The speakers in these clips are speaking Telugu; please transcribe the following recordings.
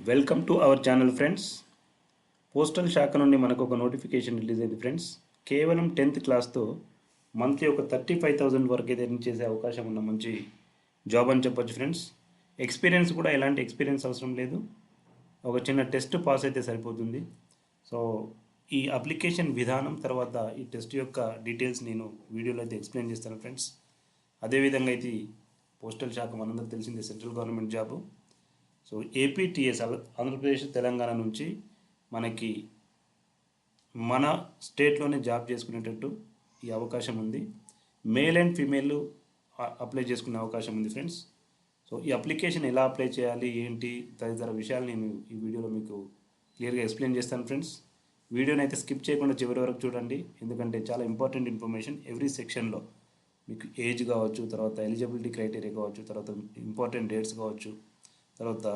Welcome to our channel friends. Postal శాఖ నుండి మనకు ఒక నోటిఫికేషన్ రిలీజ్ అయింది ఫ్రెండ్స్. కేవలం 10th క్లాస్తో మంత్లీ ఒక 35,000 వరకు అయితే ఎర్న్ చేసే అవకాశం ఉన్న మంచి జాబ్ అని చెప్పొచ్చు ఫ్రెండ్స్. ఎక్స్పీరియన్స్ కూడా ఎలాంటి ఎక్స్పీరియన్స్ అవసరం లేదు, ఒక చిన్న టెస్ట్ పాస్ అయితే సరిపోతుంది. సో ఈ అప్లికేషన్ విధానం తర్వాత ఈ టెస్ట్ యొక్క డీటెయిల్స్ నేను వీడియోలో అయితే ఎక్స్ప్లెయిన్ చేస్తాను ఫ్రెండ్స్. అదేవిధంగా అయితే పోస్టల్ శాఖ మనందరికి తెలిసిందే, central government job. So APTS Andhra Pradesh Telangana నుంచి మనకి మన స్టేట్లోనే జాబ్ చేసుకునేటట్టు ఈ అవకాశం ఉంది. మేల్ అండ్ ఫీమేల్ అప్లై చేసుకునే అవకాశం ఉంది ఫ్రెండ్స్. సో ఈ అప్లికేషన్ ఎలా అప్లై చేయాలి ఏంటి తదితర విషయాలు నేను ఈ వీడియోలో మీకు క్లియర్గా ఎక్స్ప్లెయిన్ చేస్తాను ఫ్రెండ్స్. వీడియోని అయితే స్కిప్ చేయకుండా చివరి వరకు చూడండి, ఎందుకంటే చాలా ఇంపార్టెంట్ ఇన్ఫర్మేషన్. ఎవ్రీ సెక్షన్లో మీకు ఏజ్ కావచ్చు, తర్వాత ఎలిజిబిలిటీ క్రైటీరియా కావచ్చు, తర్వాత ఇంపార్టెంట్ డేట్స్ కావచ్చు, తర్వాత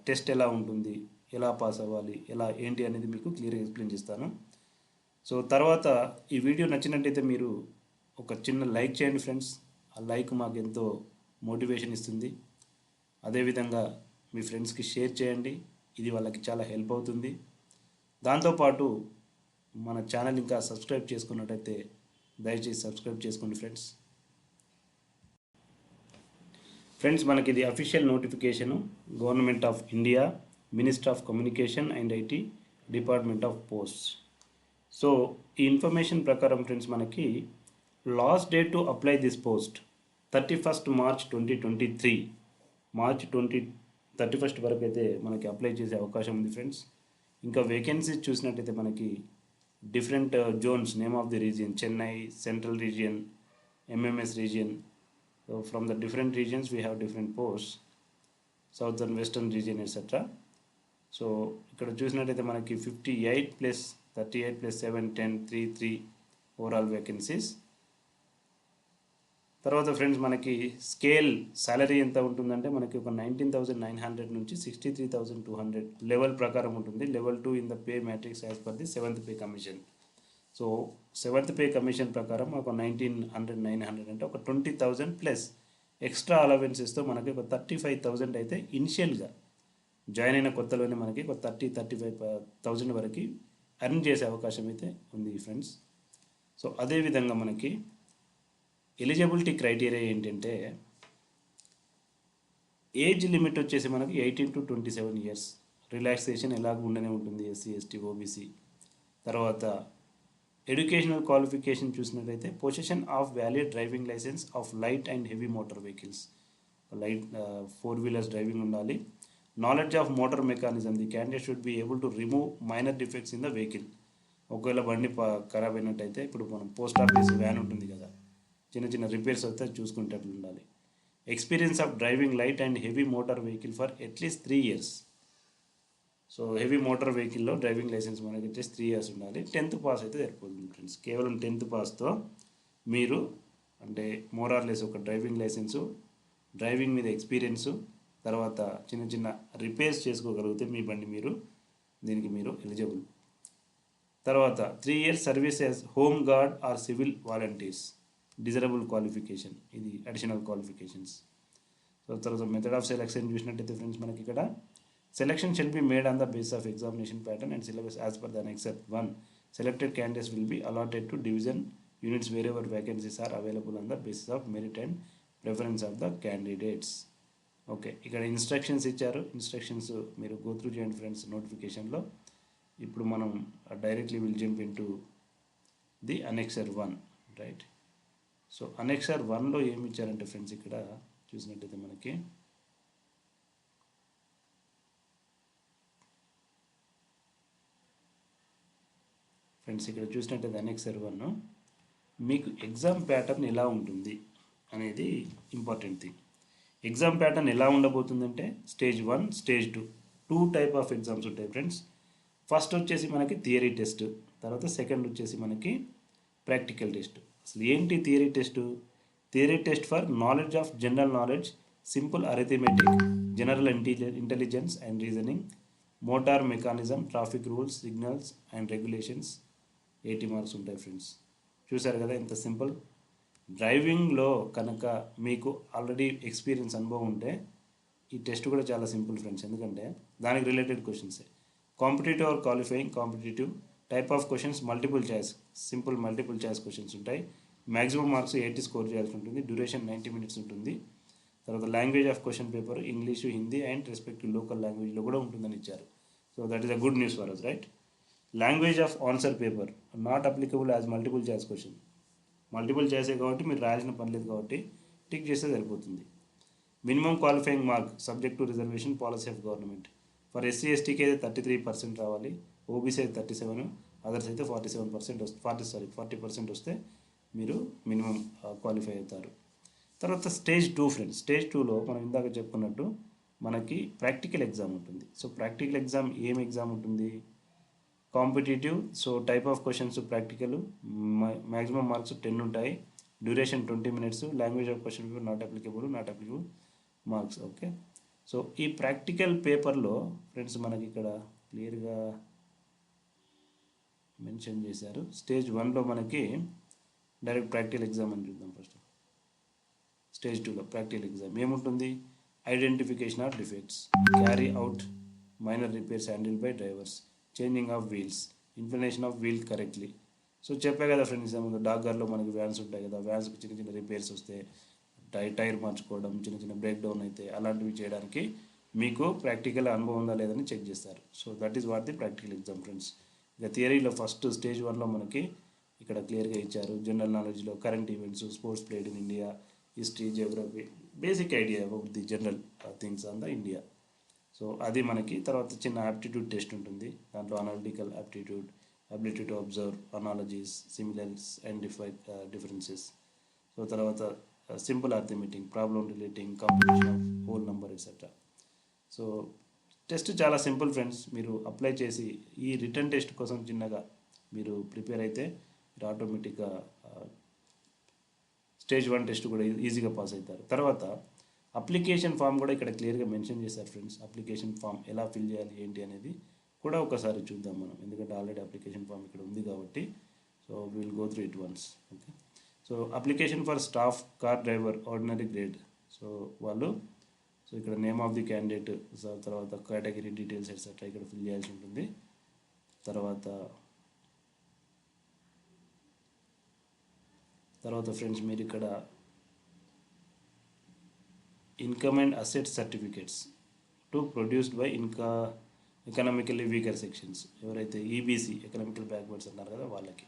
టెస్ట్ ఎలా ఉంటుంది, ఎలా పాస్ అవ్వాలి, ఎలా ఏంటి అనేది మీకు క్లియర్గా ఎక్స్ప్లెయిన్ చేస్తాను. సో తర్వాత ఈ వీడియో నచ్చినట్టయితే మీరు ఒక చిన్న లైక్ చేయండి ఫ్రెండ్స్. ఆ లైక్ మాకు ఎంతో మోటివేషన్ ఇస్తుంది. అదేవిధంగా మీ ఫ్రెండ్స్కి షేర్ చేయండి, ఇది వాళ్ళకి చాలా హెల్ప్ అవుతుంది. దాంతోపాటు మన ఛానల్ ఇంకా సబ్స్క్రైబ్ చేసుకున్నట్టయితే దయచేసి సబ్స్క్రైబ్ చేసుకోండి ఫ్రెండ్స్. ఫ్రెండ్స్, మనకి ఇది official notification, government of India, minister of communication and IT, department of post. So ఈ ఇన్ఫర్మేషన్ ప్రకారం ఫ్రెండ్స్, మనకి last date to apply this post 31st March 2023. March 31st వరకు అయితే మనకి అప్లై చేసే అవకాశం ఉంది ఫ్రెండ్స్. ఇంకా వేకెన్సీస్ చూసినట్టయితే మనకి different Jones, name of the region, Chennai, central region, MMS region. So from the different regions we have different posts, southern, western region, etc. So ఇక్కడ చూసినట్టయితే మనకి 58 + 38 + 7 10 3 ఓవరాల్ వేకెన్సీస్. తర్వాత ఫ్రెండ్స్, మనకి స్కేల్ సాలరీ ఎంత ఉంటుందంటే మనకి ఒక 19,900 నుంచి 63,200 లెవెల్ ప్రకారం ఉంటుంది. Level 2 in the pay matrix as per the 7th pay commission. So 7th pay commission ప్రకారం ఒక 1900 900 అంటే ఒక 20,000 ప్లస్ ఎక్స్ట్రా అలవెన్సెస్తో మనకి ఒక 35,000 అయితే ఇనిషియల్గా జాయిన్ అయిన కొత్తలోనే మనకి ఒక 35,000 వరకు ఎర్న్ చేసే అవకాశం అయితే ఉంది ఫ్రెండ్స్. సో అదేవిధంగా మనకి ఎలిజిబిలిటీ క్రైటీరియా ఏంటంటే ఏజ్ లిమిట్ వచ్చేసి మనకి 18 to 27 years. రిలాక్సేషన్ ఎలాగ ఉండనే ఉంటుంది ఎస్సీ ఎస్టీ ఓబీసీ. తర్వాత ఎడ్యుకేషనల్ క్వాలిఫికేషన్ చూసినట్లయితే possession of valid driving licence of light and heavy motor vehicles, light 4-wheelers driving ఉండాలి. Knowledge of motor mechanism, the candidate should be able to remove minor defects in the vehicle. ఒకవేళ బండి ఖరాబ్ అయినట్టయితే, ఇప్పుడు మనం పోస్ట్ ఆఫీస్ వ్యాన్ ఉంటుంది కదా, చిన్న చిన్న రిపేర్స్ వస్తే చూసుకునేటట్లు ఉండాలి. Experience of driving light and heavy motor vehicle for at least 3 years. So heavy motor వెహికల్లో డ్రైవింగ్ లైసెన్స్ మనకి వచ్చేసి 3 years ఉండాలి. 10th పాస్ అయితే సరిపోతుంది ఫ్రెండ్స్. కేవలం 10th పాస్తో మీరు అంటే మోరార్లెస్ ఒక డ్రైవింగ్ లైసెన్సు, డ్రైవింగ్ మీద ఎక్స్పీరియన్సు, తర్వాత చిన్న చిన్న రిపేర్స్ చేసుకోగలిగితే మీ బండి దీనికి మీరు ఎలిజిబుల్. తర్వాత 3 years service as home guard are civil volunteers, desirable qualification, ఇది అడిషనల్ క్వాలిఫికేషన్స్. సో తర్వాత మెథడ్ ఆఫ్ సెలెక్షన్ చూసినట్టయితే ఫ్రెండ్స్, మనకి ఇక్కడ selection shall be made on the basis of examination pattern and syllabus as per the Annex 1. Selected candidates will be allotted to division units wherever vacancies are available on the basis of merit and preference of the candidates. Okay, ఇక్కడ ఇన్స్ట్రక్షన్స్ ఇచ్చారు. ఇన్స్ట్రక్షన్స్ మీరు గో త్రూ చేయండి ఫ్రెండ్స్ నోటిఫికేషన్లో. ఇప్పుడు మనం directly will jump into the annexure 1, right. So annexure 1లో ఏమి ఇచ్చారంటే ఫ్రెండ్స్, ఇక్కడ చూసినట్టయితే మనకి ఇక్కడ చూసినట్టయితే అనెక్సర్ 1 మీకు ఎగ్జామ్ ప్యాటర్న్ ఎలా ఉంటుంది అనేది ఇంపార్టెంట్ థింగ్. ఎగ్జామ్ ప్యాటర్న్ ఎలా ఉండబోతుందంటే stage 1, stage 2 type of exams ఉంటాయి ఫ్రెండ్స్. ఫస్ట్ వచ్చేసి మనకి థియరీ టెస్ట్, తర్వాత సెకండ్ వచ్చేసి మనకి ప్రాక్టికల్ టెస్ట్. అసలు ఏంటి theory test? Theory test for knowledge of general knowledge, simple arithmetic, general intelligence and reasoning, motor mechanism, traffic rules, signals and regulations. 80 marks ఉంటాయి ఫ్రెండ్స్. చూసారు కదా ఎంత సింపుల్. డ్రైవింగ్లో కనుక మీకు ఆల్రెడీ ఎక్స్పీరియన్స్ అనుభవం ఉంటే ఈ టెస్ట్ కూడా చాలా సింపుల్ ఫ్రెండ్స్, ఎందుకంటే దానికి రిలేటెడ్ క్వశ్చన్సే. Competitive or qualifying competitive type of questions multiple choice, simple multiple choice questions ఉంటాయి. మ్యాక్సిమం మార్క్స్ 80 స్కోర్ చేయాల్సి ఉంటుంది. డ్యూరేషన్ 90 మినిట్స్ ఉంటుంది. తర్వాత language of question paper English, Hindi and respective local లాంగ్వేజ్లో కూడా ఉంటుందని ఇచ్చారు. So that is a good news for us, right. Language of answer paper not applicable as multiple choice question. Multiple చాయిసే కాబట్టి మీరు రాయాల్సిన పని లేదు కాబట్టి టిక్ చేస్తే సరిపోతుంది. Minimum qualifying mark subject to reservation policy of government. For SC ఎస్టీకి అయితే 33% రావాలి, ఓబీసీ అయితే 37, అదర్స్ అయితే 47% వస్తే 40% వస్తే మీరు మినిమం క్వాలిఫై అవుతారు. తర్వాత స్టేజ్ 2 ఫ్రెండ్స్. స్టేజ్ 2లో మనం ఇందాక చెప్పుకున్నట్టు మనకి ప్రాక్టికల్ ఎగ్జామ్ ఉంటుంది. సో ప్రాక్టికల్ ఎగ్జామ్ ఏం ఎగ్జామ్ ఉంటుంది? Competitive. So type of questions practical, maximum marks 10 ఉంటాయి, duration 20 minutes, language of question paper not applicable marks. Okay. So ఈ ప్రాక్టికల్ పేపర్లో ఫ్రెండ్స్ మనకి ఇక్కడ క్లియర్గా మెన్షన్ చేశారు. స్టేజ్ 1లో మనకి డైరెక్ట్ ప్రాక్టికల్ ఎగ్జామ్ అని చూద్దాం ఫస్ట్. స్టేజ్ 2లో ప్రాక్టికల్ ఎగ్జామ్ ఏముంటుంది? Identification of defects, carry out minor repairs handle by drivers, changing of wheels, information of wheel correctly. So చెప్పే కదా ఫ్రెండ్స్, ముందు డాగ్గర్లో మనకి వ్యాన్స్ ఉంటాయి కదా, వ్యాన్స్కి చిన్న చిన్న రిపేర్స్ వస్తే టైర్ మార్చుకోవడం, చిన్న చిన్న బ్రేక్ డౌన్ అయితే అలాంటివి చేయడానికి మీకు ప్రాక్టికల్ అనుభవం ఉందా లేదని చెక్ చేస్తారు. So that is what the practical exam friends. ఇక థియరీలో ఫస్ట్ స్టేజ్ 1లో మనకి ఇక్కడ క్లియర్గా ఇచ్చారు. జనరల్ నాలెడ్జ్లో current events, sports played in India, history, geography, basic idea about the general things on the India. So అది మనకి. తర్వాత చిన్న యాప్టిట్యూడ్ టెస్ట్ ఉంటుంది. దాంట్లో analytical aptitude, ability to observe analogies, similars and differences. So తర్వాత simple arithmetic, problem relating, competition of whole number etcetera. So test చాలా సింపుల్ ఫ్రెండ్స్. మీరు అప్లై చేసి ఈ రిటర్న్ టెస్ట్ కోసం చిన్నగా మీరు ప్రిపేర్ అయితే మీరు ఆటోమేటిక్గా స్టేజ్ 1 టెస్ట్ కూడా ఈజీగా పాస్ అవుతారు. తర్వాత అప్లికేషన్ ఫామ్ కూడా ఇక్కడ క్లియర్గా మెన్షన్ చేశారు ఫ్రెండ్స్. అప్లికేషన్ ఫామ్ ఎలా ఫిల్ చేయాలి ఏంటి అనేది కూడా ఒకసారి చూద్దాం మనం, ఎందుకంటే ఆల్రెడీ అప్లికేషన్ ఫామ్ ఇక్కడ ఉంది కాబట్టి. So will go through it once. Okay. So application for staff car driver ordinary grade. So వాళ్ళు ఇక్కడ నేమ్ ఆఫ్ ది క్యాండిడేట్, తర్వాత కేటగిరీ డీటెయిల్స్ ఎట్సెట్రా ఇక్కడ ఫిల్ చేయాల్సి ఉంటుంది. తర్వాత ఫ్రెండ్స్ మీరు ఇక్కడ income and asset certificates to produced by economically weaker sections, ఎవరైతే ఈబీసీ ఎకనామికల్ బ్యాక్వర్డ్స్ అన్నారు కదా వాళ్ళకి.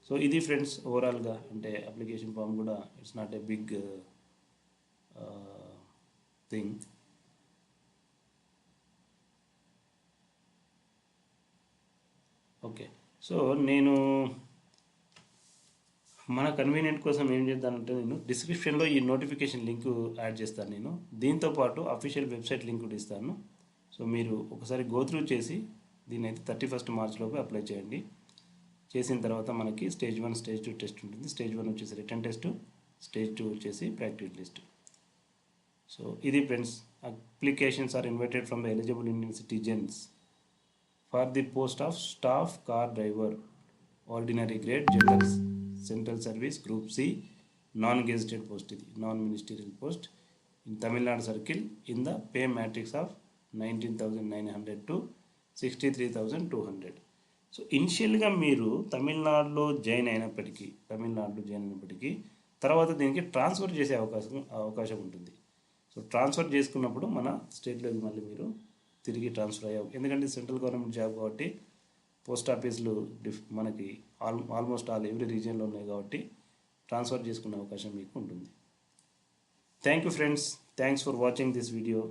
సో ఇది ఫ్రెండ్స్ ఓవరాల్గా, అంటే అప్లికేషన్ ఫామ్ కూడా it's not a big thing. Okay. So నేను మన కన్వీనియంట్ కోసం ఏం చేద్దానంటే నేను డిస్క్రిప్షన్లో ఈ నోటిఫికేషన్ లింక్ యాడ్ చేస్తాను. నేను దీంతోపాటు అఫీషియల్ వెబ్సైట్ లింక్ కూడా ఇస్తాను. సో మీరు ఒకసారి గో త్రూ చేసి దీన్ని అయితే 31 మార్చిలోపు అప్లై చేయండి. చేసిన తర్వాత మనకి స్టేజ్ 1, స్టేజ్ 2 టెస్ట్ ఉంటుంది. స్టేజ్ 1 వచ్చేసి రిటర్న్ టెస్ట్, స్టేజ్ 2 వచ్చేసి ప్రాక్టికల్ టెస్ట్. సో ఇది friends. Applications are invited from the eligible Indian citizens for the post of staff car driver ordinary grade general central service group C non gazetted post. ఇది non ministerial post in Tamil Nadu circle in the pay matrix of 19,900 to 63,200. So ఇనిషియల్గా మీరు తమిళనాడులో జాయిన్ అయినప్పటికీ తర్వాత దీనికి ట్రాన్స్ఫర్ చేసే అవకాశం ఉంటుంది. సో ట్రాన్స్ఫర్ చేసుకున్నప్పుడు మన స్టేట్లోకి మళ్ళీ మీరు తిరిగి ట్రాన్స్ఫర్ అయ్యావు, ఎందుకంటే సెంట్రల్ గవర్నమెంట్ జాబ్ కాబట్టి పోస్ట్ ఆఫీసులు మనకి ఆల్మోస్ట్ ఎవ్రీ రీజియన్లో ఉన్నాయి కాబట్టి ట్రాన్స్ఫర్ చేసుకునే అవకాశం మీకు ఉంటుంది. Thank you friends, thanks for watching this video.